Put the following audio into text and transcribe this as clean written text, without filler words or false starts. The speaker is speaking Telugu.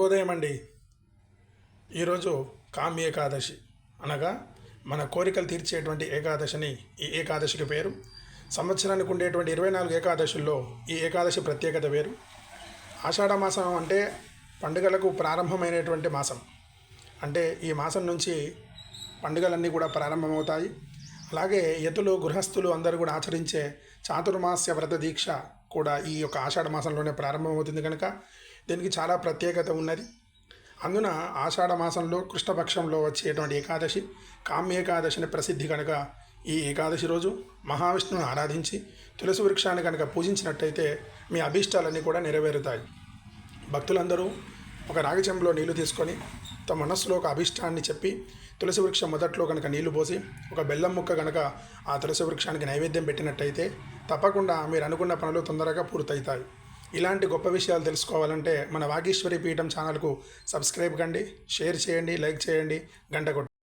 శుభోదయం అండి. ఈరోజు కామ్య ఏకాదశి అనగా మన కోరికలు తీర్చేటువంటి ఏకాదశిని ఈ ఏకాదశికి పేరు. సంవత్సరానికి ఉండేటువంటి 24 ఏకాదశుల్లో ఈ ఏకాదశి ప్రత్యేకత వేరు. ఆషాఢ మాసం అంటే పండుగలకు ప్రారంభమైనటువంటి మాసం. అంటే ఈ మాసం నుంచి పండుగలన్నీ కూడా ప్రారంభమవుతాయి. అలాగే యతులు గృహస్థులు అందరూ కూడా ఆచరించే చాతుర్మాస్య వ్రత దీక్ష కూడా ఈ యొక్క ఆషాఢ మాసంలోనే ప్రారంభమవుతుంది కనుక దీనికి చాలా ప్రత్యేకత ఉన్నది. అందున ఆషాఢ మాసంలో కృష్ణపక్షంలో వచ్చేటువంటి ఏకాదశి కామ్య ఏకాదశిని ప్రసిద్ధి కనుక ఈ ఏకాదశి రోజు మహావిష్ణువుని ఆరాధించి తులసి వృక్షాన్ని కనుక పూజించినట్టయితే మీ అభీష్టాలన్నీ కూడా నెరవేరుతాయి. భక్తులందరూ ఒక రాగి చెంబులో నీళ్లు తీసుకొని తమ మనస్సులో ఒక అభీష్టాన్ని చెప్పి తులసి వృక్షం మొదట్లో కనుక నీళ్లు పోసి ఒక బెల్లం ముక్క కనుక ఆ తులసి వృక్షానికి నైవేద్యం పెట్టినట్టయితే తప్పకుండా మీరు అనుకున్న పనులు తొందరగా పూర్తవుతాయి. ఇలాంటి గొప్ప విషయాలు తెలుసుకోవాలంటే మన వాగీశ్వరి పీఠం ఛానల్కు సబ్స్క్రైబ్ కండి, షేర్ చేయండి, లైక్ చేయండి, గంట కొట్టండి.